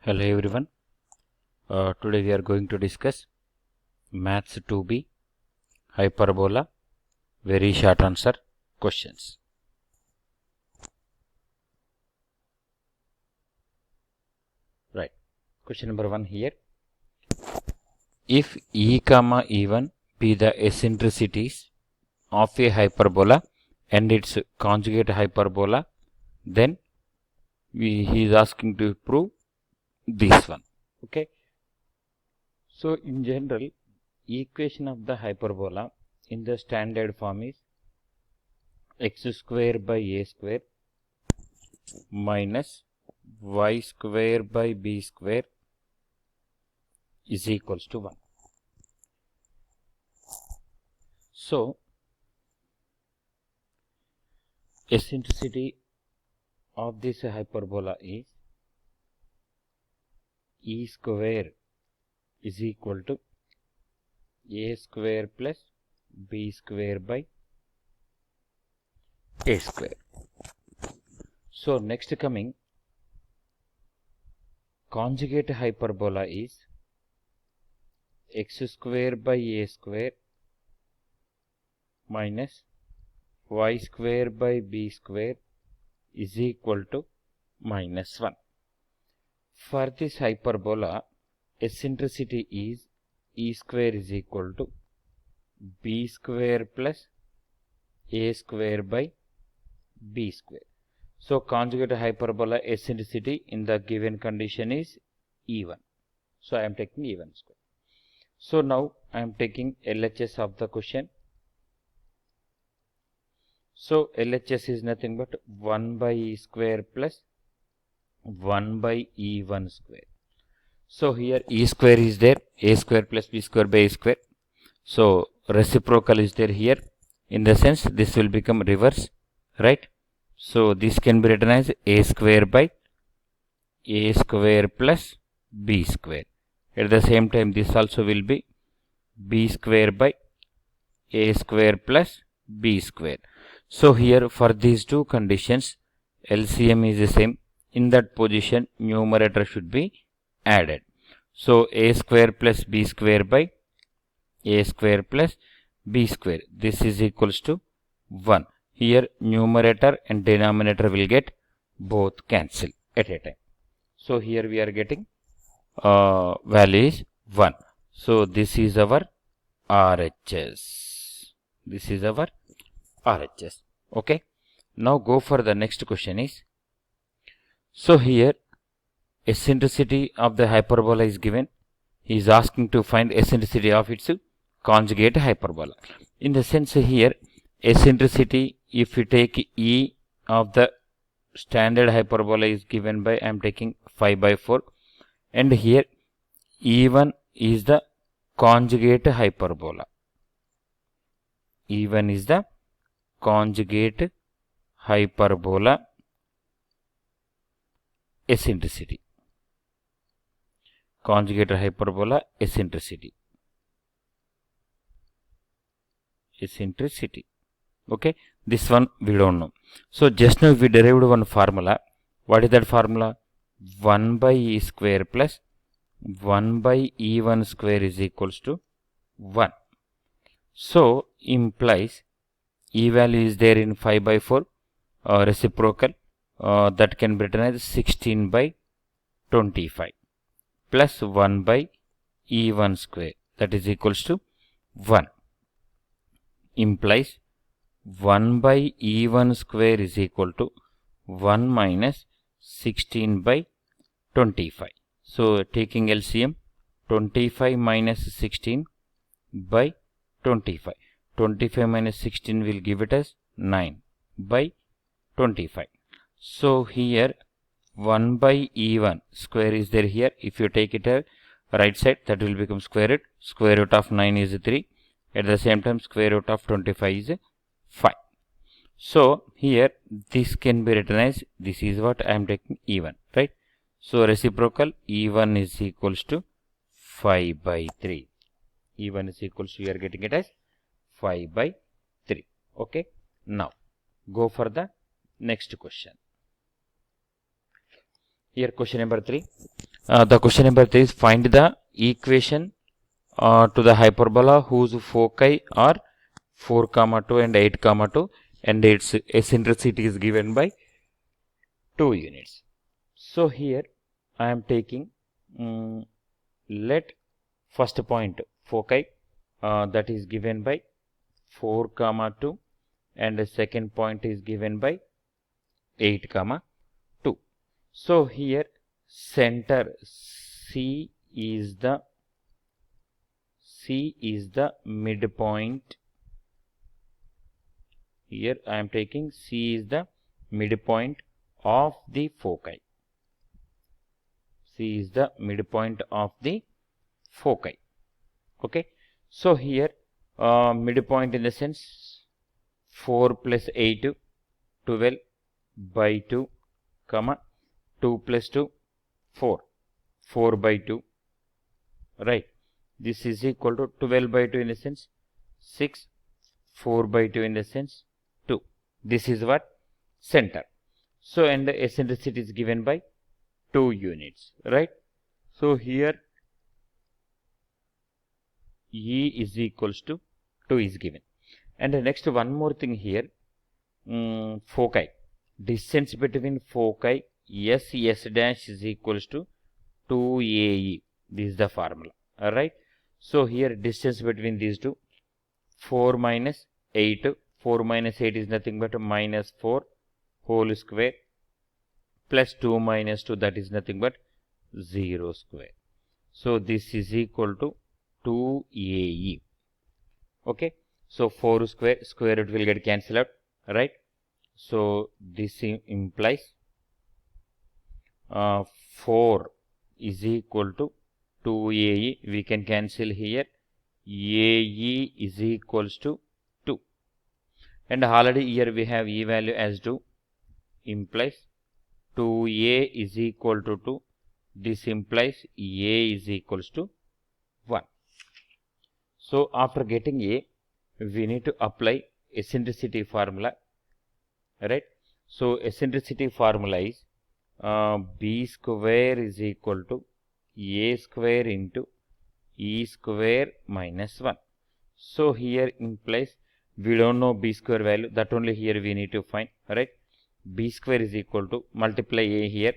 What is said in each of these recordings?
Hello everyone. Today we are going to discuss Maths 2B Hyperbola very short answer questions. Right. Question number 1 here. If E comma E1 be the eccentricities of a hyperbola and its conjugate hyperbola, then he is asking to prove this one. Okay. So in general, equation of the hyperbola in the standard form is x square by a square minus y square by b square is equals to 1. So, eccentricity of this hyperbola is e square is equal to a square plus b square by a square. So, next coming conjugate hyperbola is x square by a square minus y square by b square is equal to minus 1. For this hyperbola, eccentricity is e square is equal to b square plus a square by b square. So, conjugate hyperbola eccentricity in the given condition is E1. So, I am taking E1 square. So, now I am taking LHS of the question. So, LHS is nothing but 1 by E square plus 1 by E1 square. So, here E square is there, A square plus B square by A square. So, reciprocal is there here. In the sense, this will become reverse, right? So, this can be written as A square by A square plus B square. At the same time, this also will be B square by A square plus B square. So, here for these two conditions, LCM is the same. In that position, numerator should be added. So, A square plus B square by A square plus B square. This is equals to 1. Here numerator and denominator will get both cancel at a time. So, here we are getting value is 1. So, this is our RHS. This is our RHS. Okay. Now, go for the next question is. So, here eccentricity of the hyperbola is given. He is asking to find eccentricity of its conjugate hyperbola. In the sense here, eccentricity, if you take E of the standard hyperbola is given by, I am taking 5 by 4. And here E1 is the conjugate hyperbola. E1 is the conjugate hyperbola eccentricity. Conjugate hyperbola eccentricity. Eccentricity. Okay. This one we don't know. So, just now we derived one formula. What is that formula? 1 by E square plus 1 by E1 square is equals to 1. So, implies E value is there in 5 by 4 reciprocal that can be written as 16 by 25 plus 1 by E1 square, that is equals to 1. Implies 1 by E1 square is equal to 1 minus 16 by 25. So, taking LCM, 25 minus 16 by 25. 25 minus 16 will give it as 9 by 25. So, here 1 by E1 square is there here. If you take it right side, that will become square root. Square root of 9 is 3. At the same time, square root of 25 is 5. So, here this can be written as, this is what I am taking E1, right? So, reciprocal E1 is equals to 5 by 3. E1 is equals to, you are getting it as 5 by 3. Okay. Now, go for the next question. Here question number 3. The question number 3 is find the equation to the hyperbola whose foci are 4, 2 and 8, 2 and its eccentricity is given by 2 units. So here I am taking let first point foci that is given by 4, 2 and the second point is given by 8, 2. So here center C is the midpoint. Here I am taking C is the midpoint of the foci. C is the midpoint of the foci. Okay. So here midpoint in the sense 4 plus 8, 12 by 2, 2 plus 2, 4, 4 by 2, right. This is equal to 12 by 2 in the sense 6, 4 by 2 in the sense 2. This is what? Center. So, and the eccentricity is given by 2 units, right. So, here E is equals to 2 is given. And the next one more thing here, foci. Distance between foci S dash is equals to 2AE. This is the formula. Alright. So here distance between these two, 4 minus 8. 4 minus 8 is nothing but minus 4 whole square plus 2 minus 2, that is nothing but 0 square. So this is equal to 2AE. Okay. So 4 square root will get cancelled out, right. So this implies 4 is equal to 2AE. We can cancel here. AE is equals to 2. And already here we have E value as 2. Implies 2A is equal to 2. This implies A is equals to 1. So after getting A, we need to apply eccentricity formula, right. So eccentricity formula is B square is equal to A square into E square minus 1. So here implies we don't know B square value, that only here we need to find, right. B square is equal to multiply A here,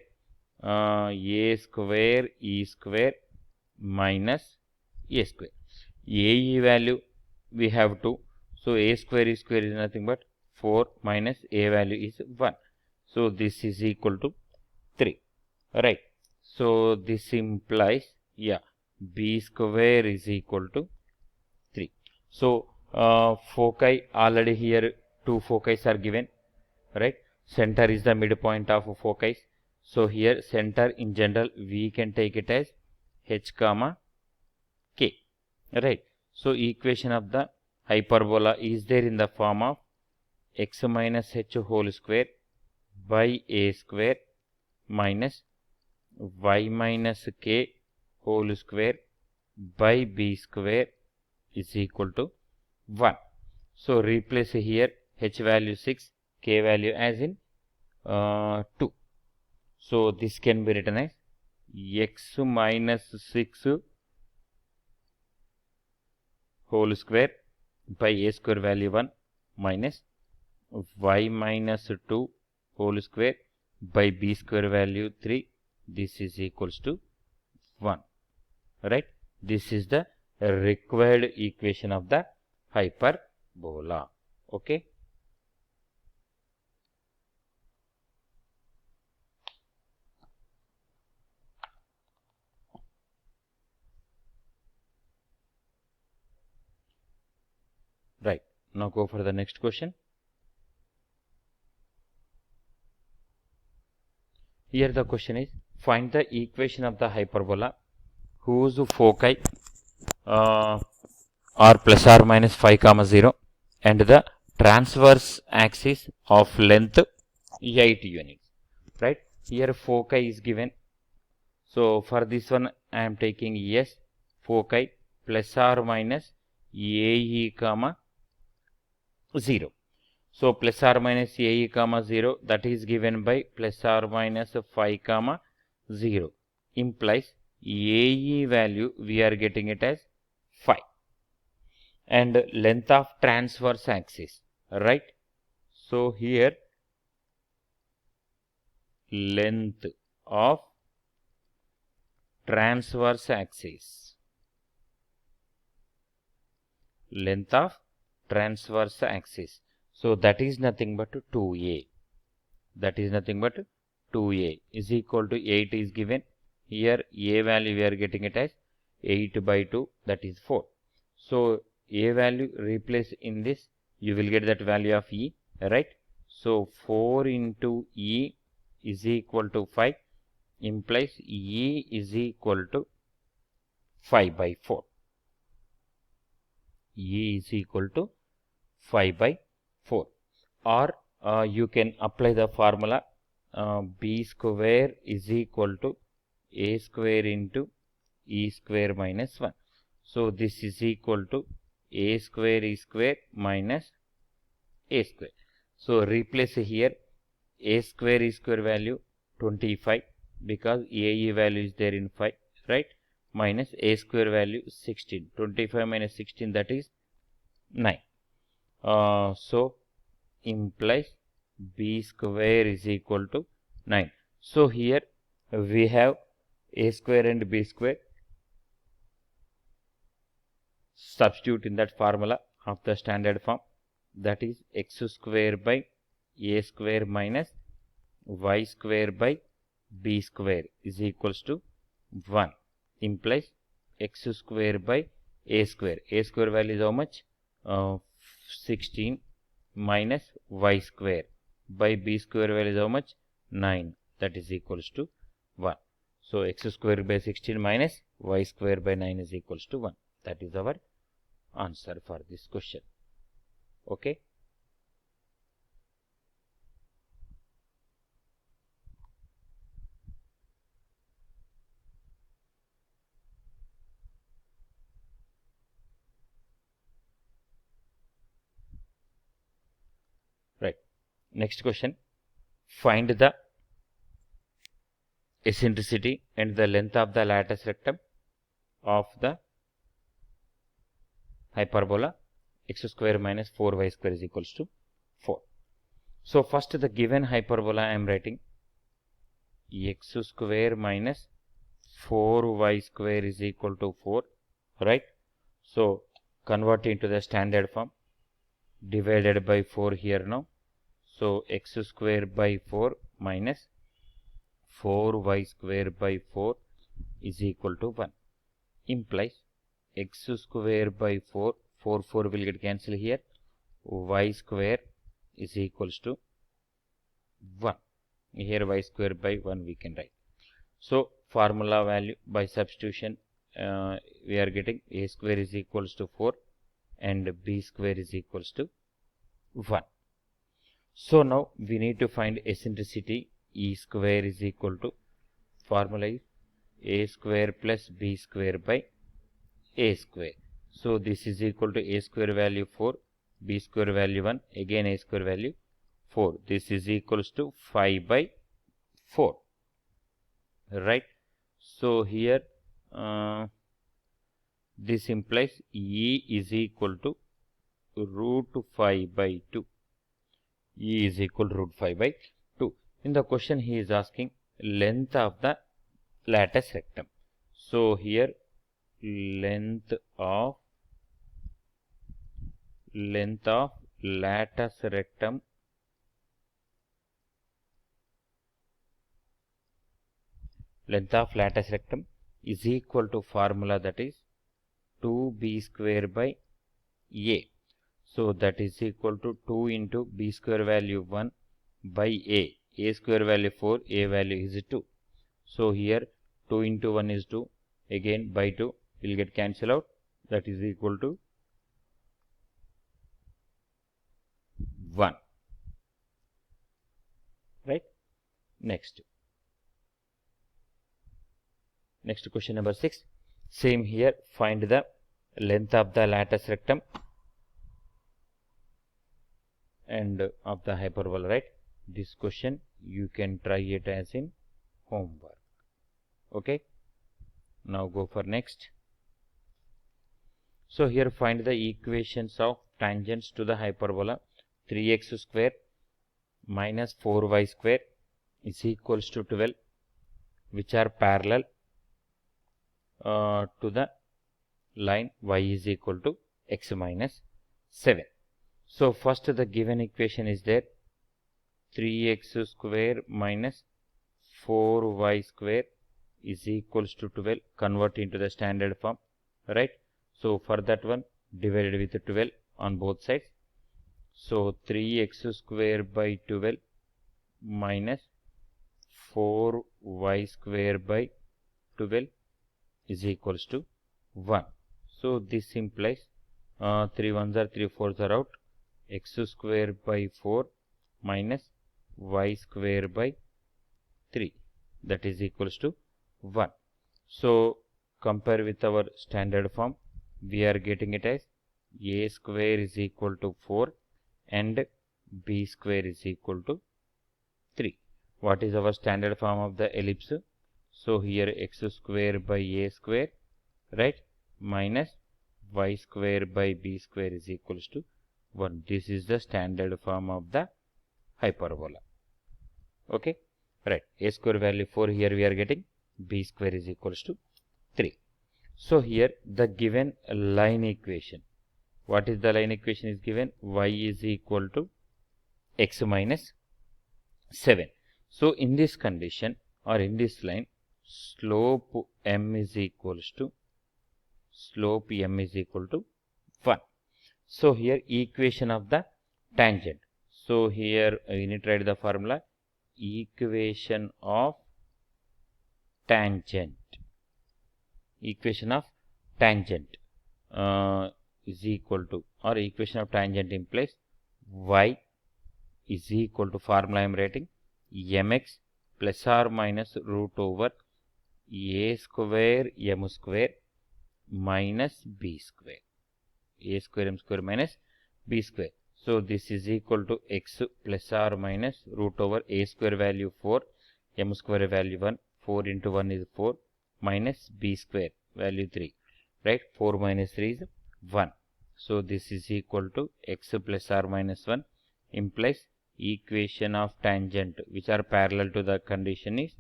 A square E square minus A square. AE value we have 2. So A square E square is nothing but 4 minus A value is 1. So this is equal to 3, right. So this implies, yeah, B square is equal to 3. So foci already here 2 foci are given, right. Center is the midpoint of foci. So here center in general we can take it as H comma K, right. So equation of the hyperbola is there in the form of x minus h whole square by a square minus y minus k whole square by b square is equal to 1. So replace here h value 6, k value as in 2. So this can be written as x minus 6 whole square by a square value 1 minus y minus 2 whole square by b square value 3. This is equals to 1, right. This is the required equation of the hyperbola. Okay. Right. Now go for the next question. Here the question is find the equation of the hyperbola whose foci are plus or minus 5 comma 0 and the transverse axis of length 8 units, right. Here foci is given. So for this one I am taking S foci plus or minus AE comma 0. So plus or minus AE comma 0, that is given by plus or minus 5 comma 0. implies AE value we are getting it as 5, and length of transverse axis, right? So here length of transverse axis, length of transverse axis, so that is nothing but 2a, that is nothing but 2a is equal to 8 is given. Here a value we are getting it as 8 by 2, that is 4. So a value replace in this, you will get that value of e, right? So 4 into e is equal to 5, implies e is equal to 5 by 4. E is equal to 5 by 4. Or you can apply the formula b square is equal to a square into e square minus 1. So this is equal to a square e square minus a square. So replace here a square e square value 25, because AE value is there in 5, right? Minus a square value 16. 25 minus 16, that is 9. So implies b square is equal to 9. So here we have a square and b square. Substitute in that formula of the standard form, that is x square by a square minus y square by b square is equals to 1, implies x square by a square. A square value is how much? 16 minus y square by b square value is how much? 9, that is equals to 1. So x square by 16 minus y square by 9 is equals to 1. That is our answer for this question. Okay. Right. Next question. Find the eccentricity and the length of the latus rectum of the hyperbola x square minus 4y square is equals to 4. So first the given hyperbola I am writing x square minus 4y square is equal to 4, right? So convert into the standard form, divided by 4 here now. So x square by 4 minus 4y square by 4 is equal to 1, implies x square by 4, 4 will get cancelled here, y square is equals to 1. Here y square by 1 we can write. So formula value by substitution we are getting a square is equals to 4 and b square is equals to 1. So now we need to find eccentricity. E square is equal to, formula is a square plus b square by a square. So this is equal to a square value 4, b square value 1, again a square value 4. This is equals to 5 by 4, right? So here this implies E is equal to root 5 by 2. E is equal to root 5 by 2. In the question he is asking length of the latus rectum. So here length of latus rectum is equal to formula, that is 2b square by a. So that is equal to 2 into b square value 1 by a. A square value 4, a value is 2. So here 2 into 1 is 2, again by 2 will get cancelled out, that is equal to 1, right? Next question number 6. Same here, find the length of the latus rectum and of the hyperbola, right? This question you can try it as in homework. Okay, now go for next. So here find the equations of tangents to the hyperbola. 3x square minus 4y square is equals to 12, which are parallel to the line y is equal to x minus 7. So first the given equation is there, 3x square minus 4y square is equals to 12. Convert into the standard form, right? So for that one, divided with 12 on both sides. So 3x square by 12 minus 4y square by 12 is equals to 1. So this implies 3 1s are 3 4s are out, x square by 4 minus y square by 3, that is equals to 1. So compare with our standard form, we are getting it as a square is equal to 4 and b square is equal to 3. What is our standard form of the ellipse? So here x square by a square, right, minus y square by b square is equals to 1. This is the standard form of the hyperbola. Okay, right, a square value 4, here we are getting b square is equals to 3. So here the given line equation, what is the line equation is given? Y is equal to x minus 7. So in this condition or in this line, slope m is equals to 1. So here equation of the tangent. So here you need to write the formula, equation of tangent. Equation of tangent is equal to, or equation of tangent implies y is equal to, formula I am writing, mx plus or minus root over a square m square minus b square. A square m square minus b square. So this is equal to x plus or minus root over a square value 4, m square value 1, 4 into 1 is 4, minus b square value 3, right? 4 minus 3 is 1. So this is equal to x plus or minus 1, implies equation of tangent which are parallel to the condition is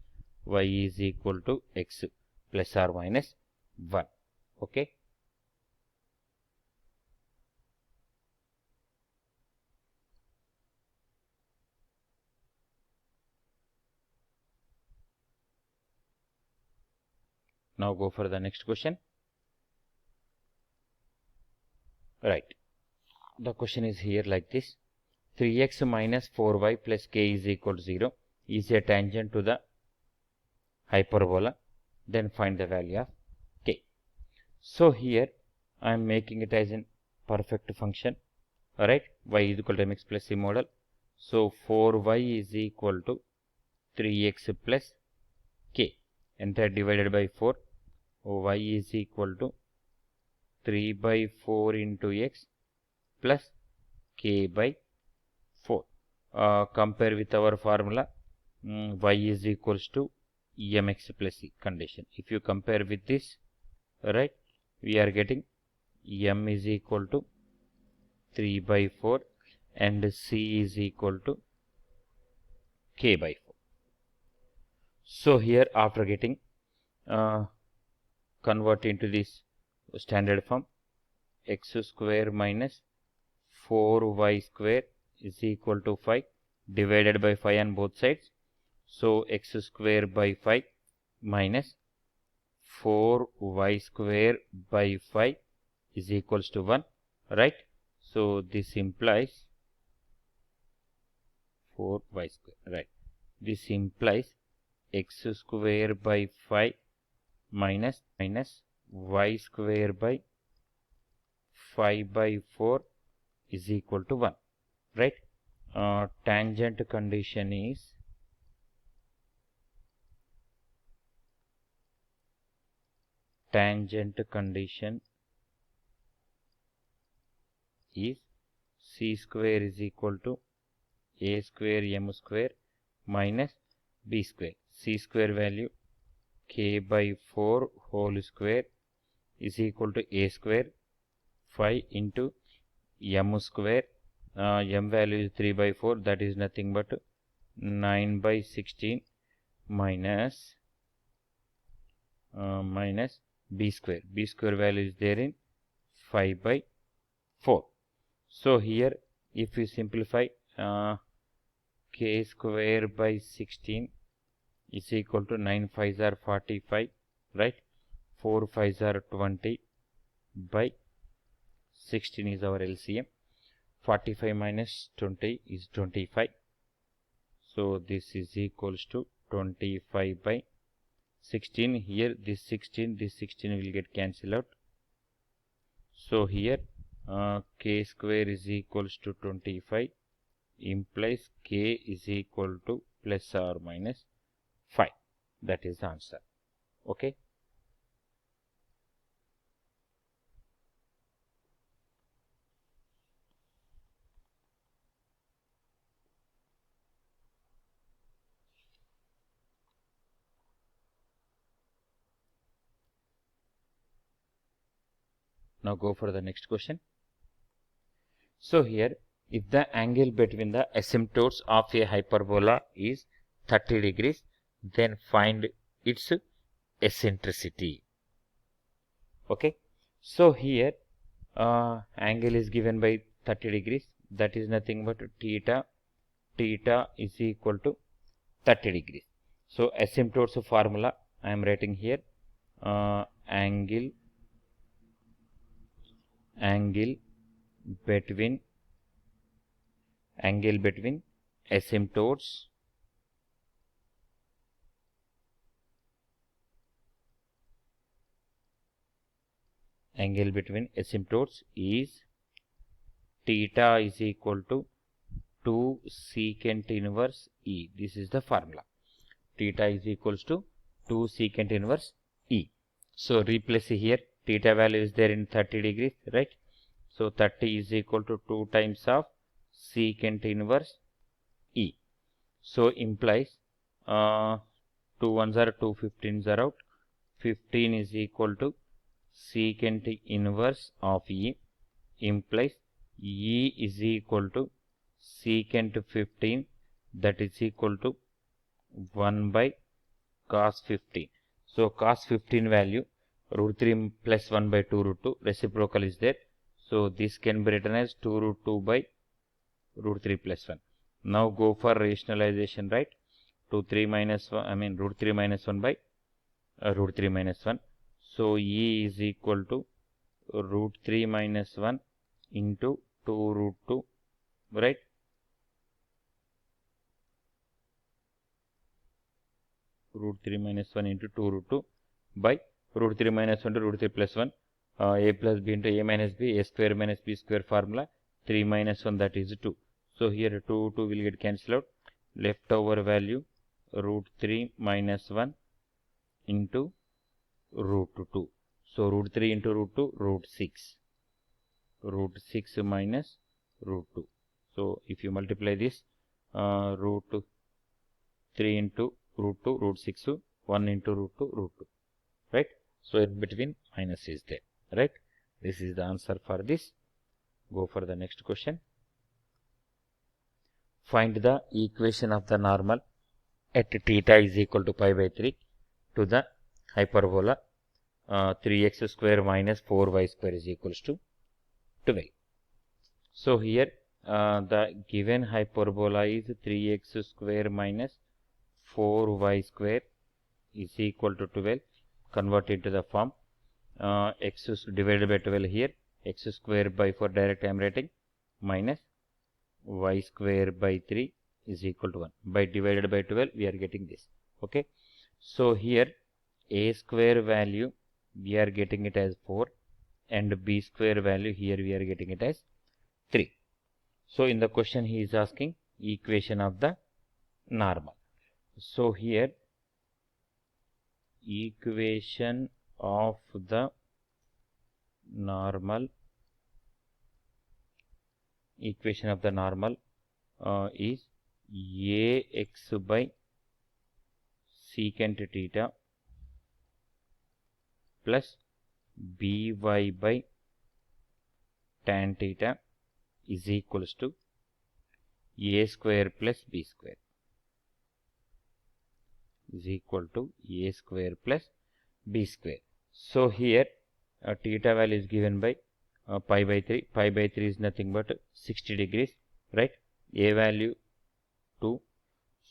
y is equal to x plus or minus 1. Okay. Now go for the next question. Right. The question is here like this. 3x minus 4y plus k is equal to 0 is a tangent to the hyperbola. Then find the value of k. So here I am making it as a perfect function. Alright. Y is equal to mx plus c model. So 4y is equal to 3x plus k. Entire divided by 4. Y is equal to 3 by 4 into x plus k by 4. Compare with our formula, y is equals to mx plus c condition. If you compare with this, right, we are getting m is equal to 3 by 4 and c is equal to k by 4. So here after getting convert into this standard form, x square minus 4y square is equal to 5 divided by 5 on both sides. So x square by 5 minus 4y square by 5 is equals to 1, right? So this implies 4y square, right? This implies x square by 5 minus y square by 5 by 4 is equal to 1, right? Tangent condition is c square is equal to a square m square minus b square. C square value k by 4 whole square is equal to a square 5 into m square. M value is 3 by 4, that is nothing but 9 by 16 minus b square. B square value is there in 5 by 4. So here if we simplify, k square by 16 is equal to 9 5s are 45, right? 4 5s are 20 by 16 is our LCM. 45 minus 20 is 25. So this is equals to 25 by 16. Here this 16 will get cancelled out. So here k square is equals to 25 implies k is equal to plus or minus 5. That is the answer. Okay. Now go for the next question. So here, if the angle between the asymptotes of a hyperbola is 30 degrees, then find its eccentricity. Okay. So here, angle is given by 30 degrees. That is nothing but theta. Theta is equal to 30 degrees. So asymptotes formula I am writing here. Angle between asymptotes is theta is equal to 2 secant inverse E. This is the formula. Theta is equals to 2 secant inverse E. So replace here, theta value is there in 30 degrees, right? So 30 is equal to 2 times of secant inverse E. So implies 2 ones are 2, 15s are out. 15 is equal to secant inverse of E, implies E is equal to secant 15, that is equal to 1 by cos 15. So cos 15 value root 3 plus 1 by 2 root 2, reciprocal is there. So this can be written as 2 root 2 by root 3 plus 1. Now go for rationalization, right? 2 3 minus 1, root 3 minus 1 by root 3 minus 1. So E is equal to root 3 minus 1 into 2 root 2, right? Root 3 minus 1 into 2 root 2 by root 3 minus 1 to root 3 plus 1. A plus b into a minus b, a square minus b square formula. 3 minus 1, that is 2. So here 2 will get cancelled out. Leftover value root 3 minus 1 into root 2. So root 3 into root 2, root 6. Root 6 minus root 2. So if you multiply this, root 3 into root 2, root 6, 1 into root 2, root 2. Right? So in between minus is there. Right? This is the answer for this. Go for the next question. Find the equation of the normal at theta is equal to pi by 3 to the hyperbola 3x square minus 4y square is equals to 12. So here the given hyperbola is 3x square minus 4y square is equal to 12. Convert into the form x divided by 12 here, x square by 4 direct I am writing, minus y square by 3 is equal to 1. By divided by 12 we are getting this. Okay. So here a square value we are getting it as 4 and b square value here we are getting it as 3. So in the question he is asking equation of the normal. So here equation of the normal is ax by secant theta plus by by tan theta is equals to a square plus b square is equal to a square plus b square. So here theta value is given by pi by 3. Pi by 3 is nothing but 60 degrees, right? A value 2.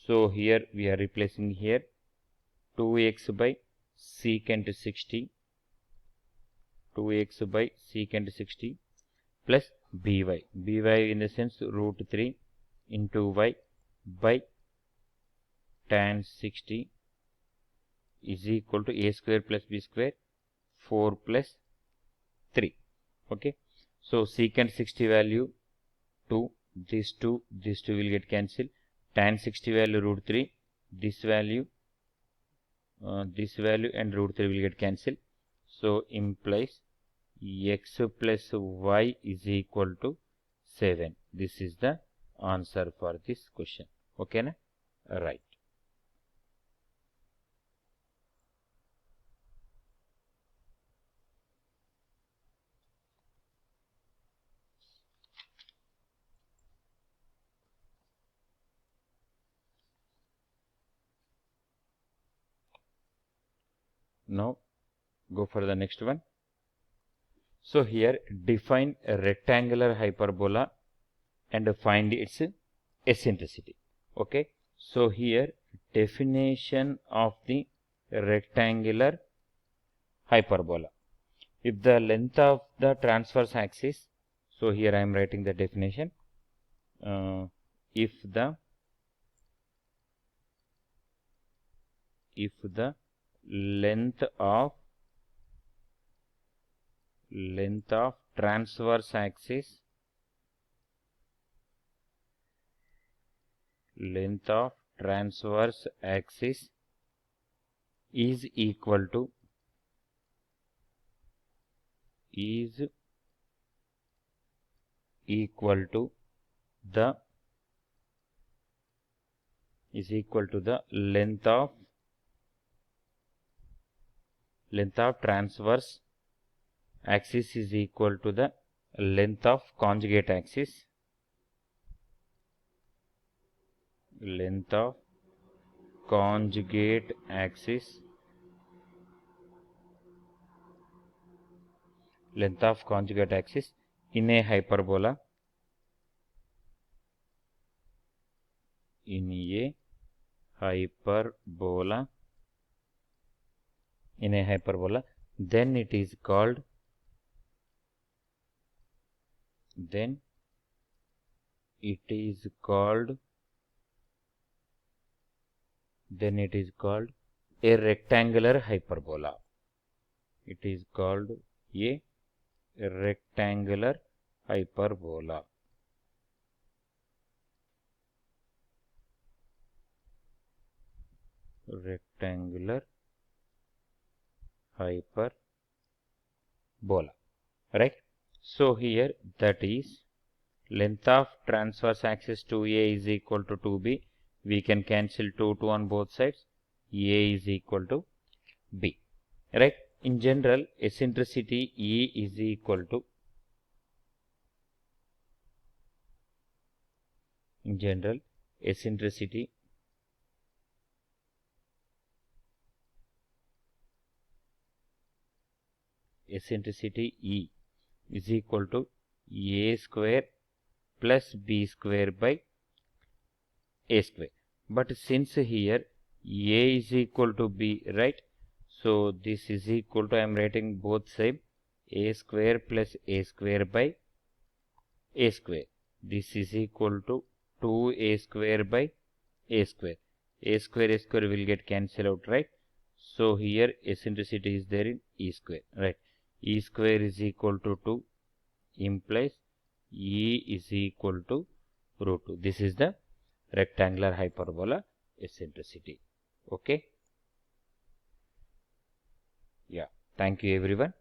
So here we are replacing here 2x by secant 60, 2x by secant 60 plus by. By in the sense root 3 into y by tan 60 is equal to a square plus b square 4 plus 3. Okay. So secant 60 value 2, this 2 will get cancelled. Tan 60 value root 3, this value and root 3 will get cancelled. So implies x plus y is equal to 7. This is the answer for this question. Okay, na? Right. Now go for the next one. So here define a rectangular hyperbola and find its eccentricity. Okay. So here definition of the rectangular hyperbola. If the length of the transverse axis, so here I am writing the definition. If the length of transverse axis is equal to the length of transverse axis is equal to the length of conjugate axis, in a hyperbola, then it is called a rectangular hyperbola. It is called a rectangular hyperbola. Right. So here that is length of transverse axis 2a is equal to 2b. We can cancel 2 on both sides. A is equal to b. Right. In general, eccentricity E is equal to eccentricity E is equal to a square plus b square by a square. But since here a is equal to b, right? So this is equal to, I am writing both sides, a square plus a square by a square. This is equal to 2a square by a square. A square will get cancelled out, right? So here eccentricity is there in E square, right? E square is equal to 2 implies E is equal to root 2. This is the rectangular hyperbola eccentricity. Okay. Yeah. Thank you everyone.